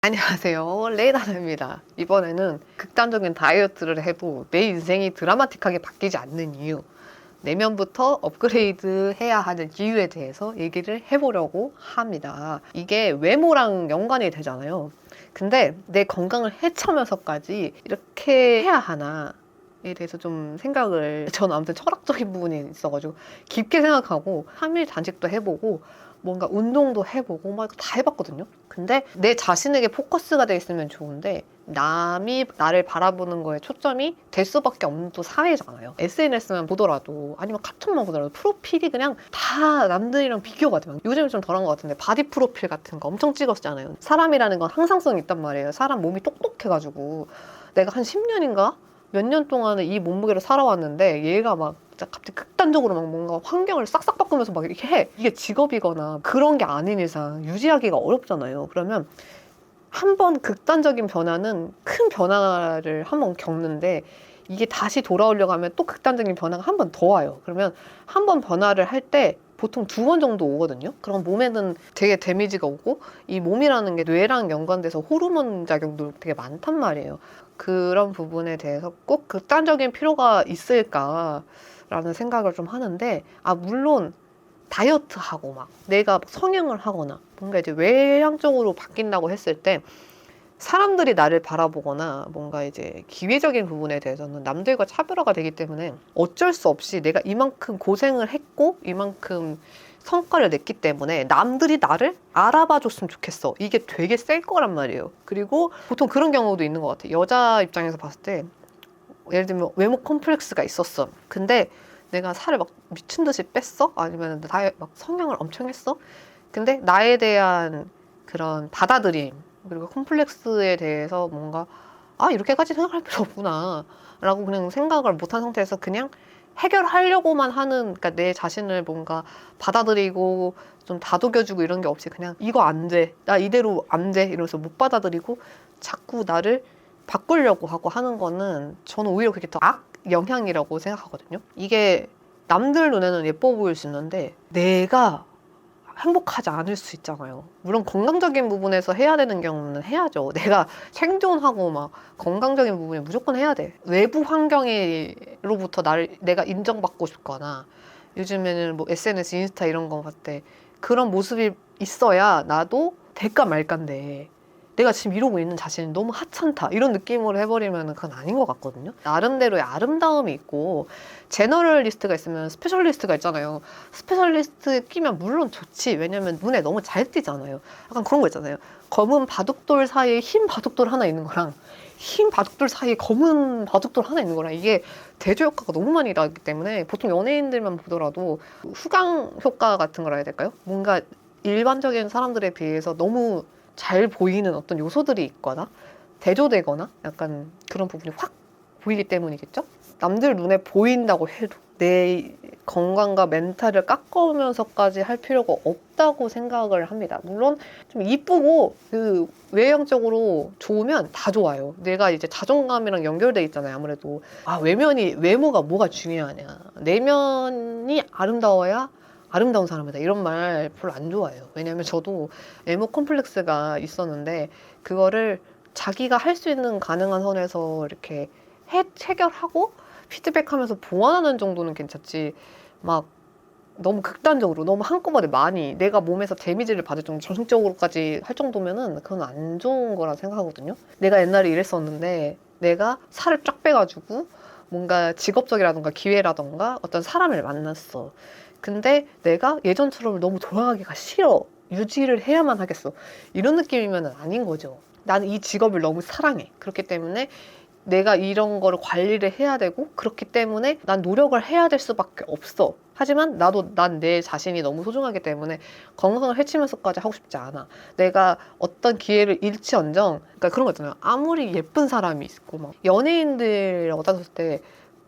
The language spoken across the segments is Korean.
안녕하세요. 레이나입니다. 이번에는 극단적인 다이어트를 해도 내 인생이 드라마틱하게 바뀌지 않는 이유, 내면부터 업그레이드 해야 하는 이유에 대해서 얘기를 해보려고 합니다. 이게 외모랑 연관이 되잖아요. 근데 내 건강을 해치면서까지 이렇게 해야 하나? 에 대해서 좀 생각을, 저는 아무튼 철학적인 부분이 있어가지고 깊게 생각하고 3일 단식도 해보고 뭔가 운동도 해보고 막 다 해봤거든요. 근데 내 자신에게 포커스가 돼 있으면 좋은데 남이 나를 바라보는 거에 초점이 될 수밖에 없는 또 사회잖아요. SNS만 보더라도 아니면 카톡만 보더라도 프로필이 그냥 다 남들이랑 비교가 돼요. 요즘은 좀 덜한 것 같은데 바디 프로필 같은 거 엄청 찍었잖아요. 사람이라는 건 항상성이 있단 말이에요. 사람 몸이 똑똑해가지고 내가 한 10년인가? 몇 년 동안은 이 몸무게로 살아왔는데 얘가 막 진짜 갑자기 극단적으로 막 뭔가 환경을 싹싹 바꾸면서 막 이렇게 해. 이게 직업이거나 그런 게 아닌 이상 유지하기가 어렵잖아요. 그러면 한 번 극단적인 변화는 큰 변화를 한 번 겪는데 이게 다시 돌아오려고 하면 또 극단적인 변화가 한 번 더 와요. 그러면 한 번 변화를 할 때 보통 2번 정도 오거든요. 그럼 몸에는 되게 데미지가 오고 이 몸이라는 게 뇌랑 연관돼서 호르몬 작용도 되게 많단 말이에요. 그런 부분에 대해서 꼭 극단적인 필요가 있을까라는 생각을 좀 하는데, 물론 다이어트하고 막 내가 성형을 하거나 뭔가 이제 외향적으로 바뀐다고 했을 때 사람들이 나를 바라보거나 뭔가 이제 기회적인 부분에 대해서는 남들과 차별화가 되기 때문에 어쩔 수 없이 내가 이만큼 고생을 했고 이만큼 성과를 냈기 때문에 남들이 나를 알아봐 줬으면 좋겠어. 이게 되게 셀 거란 말이에요. 그리고 보통 그런 경우도 있는 것 같아요. 여자 입장에서 봤을 때 예를 들면 외모 컴플렉스가 있었어. 근데 내가 살을 막 미친 듯이 뺐어? 아니면 막 성형을 엄청 했어? 근데 나에 대한 그런 받아들임 그리고 컴플렉스에 대해서 뭔가 이렇게까지 생각할 필요 없구나 라고 그냥 생각을 못한 상태에서 그냥 해결하려고만 하는, 그러니까 내 자신을 뭔가 받아들이고 좀 다독여주고 이런 게 없이 그냥 이거 안 돼, 나 이대로 안 돼 이러면서 못 받아들이고 자꾸 나를 바꾸려고 하고 하는 거는 저는 오히려 그게 더 악영향이라고 생각하거든요. 이게 남들 눈에는 예뻐 보일 수 있는데 내가 행복하지 않을 수 있잖아요. 물론 건강적인 부분에서 해야 되는 경우는 해야죠. 내가 생존하고 막 건강적인 부분에 무조건 해야 돼. 외부 환경으로부터 내가 인정받고 싶거나 요즘에는 뭐 SNS, 인스타 이런 거 봤을 때 그런 모습이 있어야 나도 될까 말까인데 내가 지금 이러고 있는 자신이 너무 하찮다 이런 느낌으로 해버리면 그건 아닌 것 같거든요. 나름대로의 아름다움이 있고 제너럴리스트가 있으면 스페셜리스트가 있잖아요. 스페셜리스트 끼면 물론 좋지. 왜냐면 눈에 너무 잘 띄잖아요. 약간 그런 거 있잖아요. 검은 바둑돌 사이에 흰 바둑돌 하나 있는 거랑 흰 바둑돌 사이에 검은 바둑돌 하나 있는 거랑 이게 대조 효과가 너무 많이 나기 때문에 보통 연예인들만 보더라도 후광 효과 같은 거라 해야 될까요? 뭔가 일반적인 사람들에 비해서 너무 잘 보이는 어떤 요소들이 있거나 대조되거나 약간 그런 부분이 확 보이기 때문이겠죠? 남들 눈에 보인다고 해도 내 건강과 멘탈을 깎아오면서까지 할 필요가 없다고 생각을 합니다. 물론 좀 이쁘고 그 외형적으로 좋으면 다 좋아요. 내가 이제 자존감이랑 연결돼 있잖아요. 아무래도 외모가 뭐가 중요하냐. 내면이 아름다워야 아름다운 사람이다 이런 말 별로 안 좋아해요. 왜냐면 저도 외모 컴플렉스가 있었는데 그거를 자기가 할 수 있는 가능한 선에서 이렇게 해결하고 피드백하면서 보완하는 정도는 괜찮지 막 너무 극단적으로 너무 한꺼번에 많이 내가 몸에서 데미지를 받을 정도 정신적으로까지 할 정도면은 그건 안 좋은 거라 생각하거든요. 내가 옛날에 이랬었는데 내가 살을 쫙 빼가지고 뭔가 직업적이라던가 기회라던가 어떤 사람을 만났어. 근데 내가 예전처럼 너무 돌아가기가 싫어. 유지를 해야만 하겠어. 이런 느낌이면 아닌 거죠. 나는 이 직업을 너무 사랑해. 그렇기 때문에 내가 이런 거를 관리를 해야 되고 그렇기 때문에 난 노력을 해야 될 수밖에 없어. 하지만 난 내 자신이 너무 소중하기 때문에 건강을 해치면서까지 하고 싶지 않아. 내가 어떤 기회를 잃지언정, 그러니까 그런 거 있잖아요. 아무리 예쁜 사람이 있고 막 연예인들 어디다 뒀을 때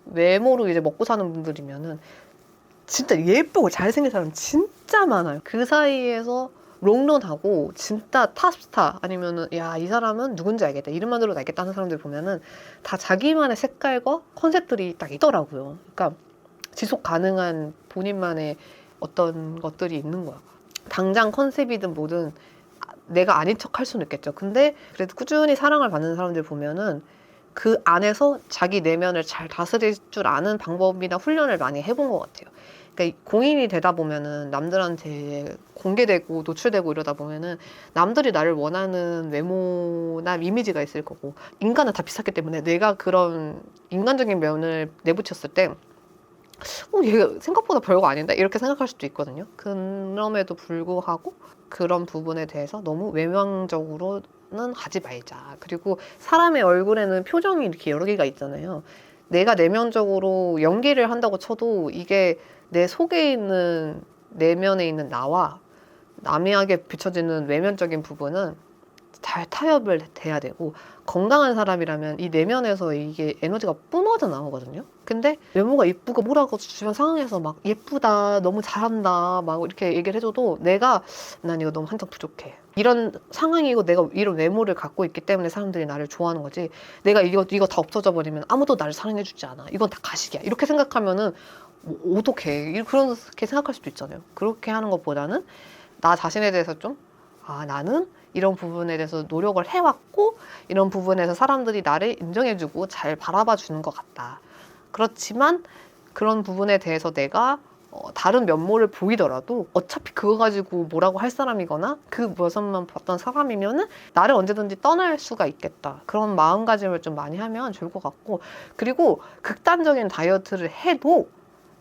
외모로 이제 먹고 사는 분들이면은 진짜 예쁘고 잘생긴 사람 진짜 많아요. 그 사이에서 롱런하고 진짜 탑스타 아니면은 이 사람은 누군지 알겠다 이름만 들어도 알겠다 하는 사람들 보면은 다 자기만의 색깔과 컨셉들이 딱 있더라고요. 그러니까 지속 가능한 본인만의 어떤 것들이 있는 거야. 당장 컨셉이든 뭐든 내가 아닌 척 할 수는 있겠죠. 근데 그래도 꾸준히 사랑을 받는 사람들 보면은 그 안에서 자기 내면을 잘 다스릴 줄 아는 방법이나 훈련을 많이 해본 것 같아요. 그러니까 공인이 되다 보면은 남들한테 공개되고 노출되고 이러다 보면은 남들이 나를 원하는 외모나 이미지가 있을 거고, 인간은 다 비슷하기 때문에 내가 그런 인간적인 면을 내비쳤을 때 얘 생각보다 별거 아닌데? 이렇게 생각할 수도 있거든요. 그럼에도 불구하고 그런 부분에 대해서 너무 외면적으로는 하지 말자. 그리고 사람의 얼굴에는 표정이 이렇게 여러 개가 있잖아요. 내가 내면적으로 연기를 한다고 쳐도 이게 내 속에 있는 내면에 있는 나와 남에게 비춰지는 외면적인 부분은 잘 타협을 돼야 되고, 건강한 사람이라면 이 내면에서 이게 에너지가 뿜어져 나오거든요. 근데 외모가 이쁘고 뭐라고 주변 상황에서 막 예쁘다, 너무 잘한다 막 이렇게 얘기를 해줘도 난 이거 너무 한참 부족해, 이런 상황이고 내가 이런 외모를 갖고 있기 때문에 사람들이 나를 좋아하는 거지, 내가 이거 다 없어져 버리면 아무도 나를 사랑해주지 않아, 이건 다 가식이야, 이렇게 생각하면은 어떡해, 그렇게 생각할 수도 있잖아요. 그렇게 하는 것보다는 나 자신에 대해서 좀, 나는 이런 부분에 대해서 노력을 해왔고 이런 부분에서 사람들이 나를 인정해주고 잘 바라봐 주는 것 같다. 그렇지만 그런 부분에 대해서 내가 다른 면모를 보이더라도 어차피 그거 가지고 뭐라고 할 사람이거나 그 모습만 봤던 사람이면은 나를 언제든지 떠날 수가 있겠다. 그런 마음가짐을 좀 많이 하면 좋을 것 같고, 그리고 극단적인 다이어트를 해도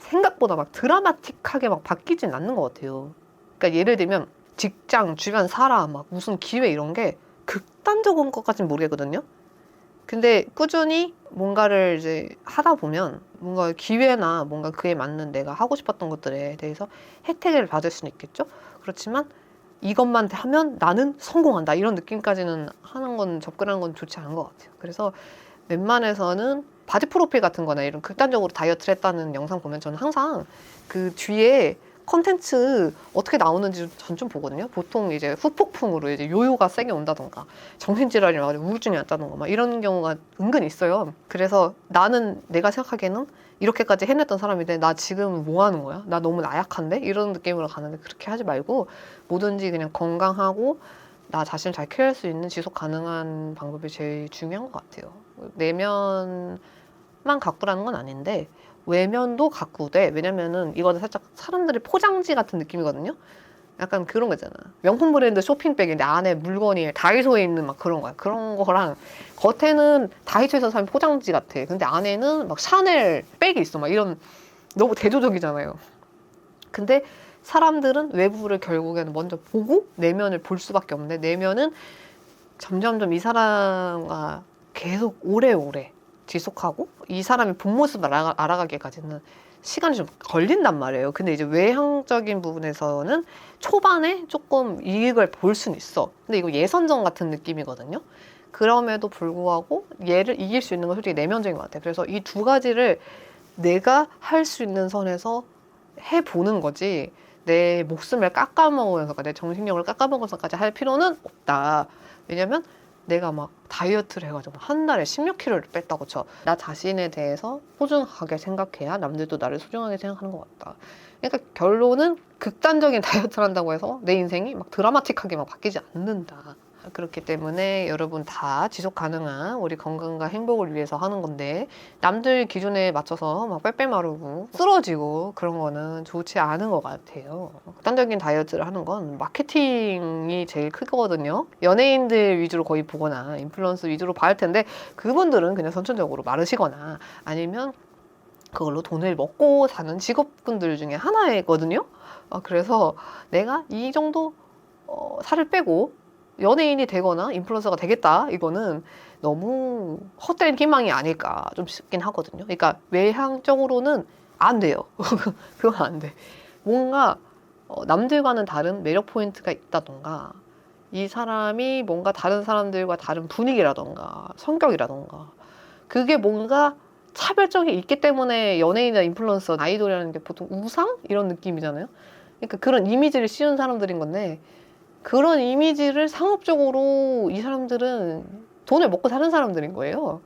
생각보다 막 드라마틱하게 막 바뀌진 않는 것 같아요. 그러니까 예를 들면 직장, 주변 사람, 막 무슨 기회 이런 게 극단적인 것까지는 모르겠거든요. 근데 꾸준히 뭔가를 이제 하다 보면 뭔가 기회나 뭔가 그에 맞는 내가 하고 싶었던 것들에 대해서 혜택을 받을 수는 있겠죠. 그렇지만 이것만 하면 나는 성공한다, 이런 느낌까지는 하는 건, 접근하는 건 좋지 않은 것 같아요. 그래서 웬만해서는 바디 프로필 같은 거나 이런 극단적으로 다이어트를 했다는 영상 보면 저는 항상 그 뒤에 컨텐츠 어떻게 나오는지 전 좀 보거든요. 보통 이제 후폭풍으로 이제 요요가 세게 온다던가 정신질환이 와가지고 우울증이 왔다던가 막 이런 경우가 은근 있어요. 그래서 내가 생각하기에는 이렇게까지 해냈던 사람인데 나 지금 뭐 하는 거야? 나 너무 나약한데? 이런 느낌으로 가는데, 그렇게 하지 말고 뭐든지 그냥 건강하고 나 자신을 잘 케어할 수 있는 지속 가능한 방법이 제일 중요한 것 같아요. 내면만 가꾸라는 건 아닌데 외면도 가꾸되, 왜냐면은 이거는 살짝 사람들의 포장지 같은 느낌이거든요. 약간 그런 거 있잖아. 명품 브랜드 쇼핑백인데 안에 물건이 다이소에 있는 막 그런 거야. 그런 거랑 겉에는 다이소에서 산 포장지 같아. 근데 안에는 막 샤넬 백이 있어. 막 이런, 너무 대조적이잖아요. 근데 사람들은 외부를 결국에는 먼저 보고 내면을 볼 수밖에 없는데, 내면은 점점점 이 사람과 계속 오래오래 지속하고 이 사람의 본 모습을 알아가기까지는 시간이 좀 걸린단 말이에요. 근데 이제 외향적인 부분에서는 초반에 조금 이익을 볼 수는 있어. 근데 이거 예선전 같은 느낌이거든요. 그럼에도 불구하고 얘를 이길 수 있는 건 솔직히 내면적인 것 같아요. 그래서 이 두 가지를 내가 할 수 있는 선에서 해보는 거지, 내 목숨을 깎아먹으면서, 내 정신력을 깎아먹으면서까지 할 필요는 없다. 왜냐면 내가 막 다이어트를 해가지고 한 달에 16kg를 뺐다고 쳐. 나 자신에 대해서 소중하게 생각해야 남들도 나를 소중하게 생각하는 것 같다. 그러니까 결론은 극단적인 다이어트를 한다고 해서 내 인생이 막 드라마틱하게 막 바뀌지 않는다. 그렇기 때문에 여러분 다 지속 가능한 우리 건강과 행복을 위해서 하는 건데, 남들 기준에 맞춰서 막 빼빼 마르고 쓰러지고 그런 거는 좋지 않은 것 같아요. 극단적인 다이어트를 하는 건 마케팅이 제일 크거든요. 연예인들 위주로 거의 보거나 인플루언서 위주로 봐야 할 텐데, 그분들은 그냥 선천적으로 마르시거나 아니면 그걸로 돈을 먹고 사는 직업군들 중에 하나이거든요. 그래서 내가 이 정도 살을 빼고 연예인이 되거나 인플루언서가 되겠다, 이거는 너무 헛된 희망이 아닐까 좀 싶긴 하거든요. 그러니까 외향적으로는 안 돼요. 그건 안 돼. 뭔가 남들과는 다른 매력 포인트가 있다던가, 이 사람이 뭔가 다른 사람들과 다른 분위기라던가 성격이라던가, 그게 뭔가 차별적이 있기 때문에 연예인이나 인플루언서, 아이돌이라는 게 보통 우상? 이런 느낌이잖아요. 그러니까 그런 이미지를 씌운 사람들인 건데, 그런 이미지를 상업적으로 이 사람들은 돈을 먹고 사는 사람들인 거예요.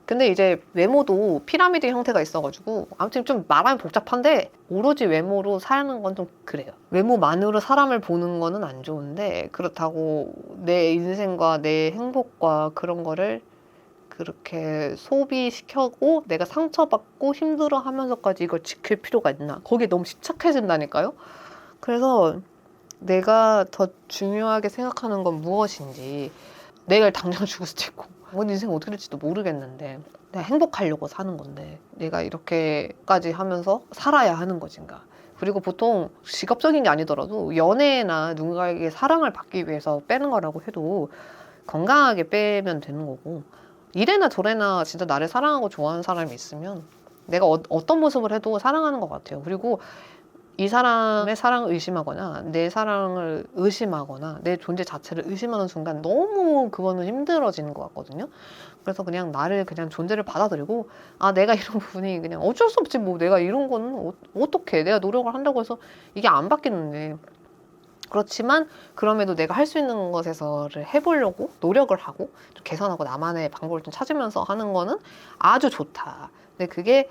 근데 이제 외모도 피라미드 형태가 있어가지고 아무튼 좀 말하면 복잡한데 오로지 외모로 사는 건 좀 그래요. 외모만으로 사람을 보는 거는 안 좋은데 그렇다고 내 인생과 내 행복과 그런 거를 그렇게 소비시켜고 내가 상처받고 힘들어하면서까지 이걸 지킬 필요가 있나? 거기에 너무 집착해진다니까요. 그래서 내가 더 중요하게 생각하는 건 무엇인지, 내일 당장 죽을 수도 있고 뭔 인생 어떻게 될지도 모르겠는데 내가 행복하려고 사는 건데 내가 이렇게까지 하면서 살아야 하는 것인가. 그리고 보통 직업적인 게 아니더라도 연애나 누군가에게 사랑을 받기 위해서 빼는 거라고 해도 건강하게 빼면 되는 거고, 이래나 저래나 진짜 나를 사랑하고 좋아하는 사람이 있으면 내가 어떤 모습을 해도 사랑하는 것 같아요. 그리고 이 사람의 사랑을 의심하거나 내 사랑을 의심하거나 내 존재 자체를 의심하는 순간 너무 그거는 힘들어지는 것 같거든요. 그래서 그냥 나를 그냥 존재를 받아들이고, 아 내가 이런 부분이 그냥 어쩔 수 없지, 뭐 내가 이런 거는 어떻게 내가 노력을 한다고 해서 이게 안 바뀌는데, 그렇지만 그럼에도 내가 할 수 있는 것에서를 해보려고 노력을 하고 좀 개선하고 나만의 방법을 좀 찾으면서 하는 거는 아주 좋다. 근데 그게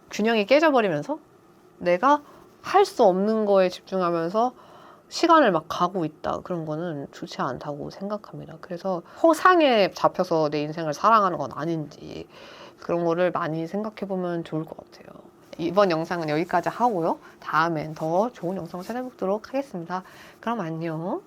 균형이 깨져버리면서 내가 할 수 없는 거에 집중하면서 시간을 막 가고 있다. 그런 거는 좋지 않다고 생각합니다. 그래서 허상에 잡혀서 내 인생을 사랑하는 건 아닌지 그런 거를 많이 생각해 보면 좋을 것 같아요. 이번 영상은 여기까지 하고요. 다음엔 더 좋은 영상을 찾아뵙도록 하겠습니다. 그럼 안녕.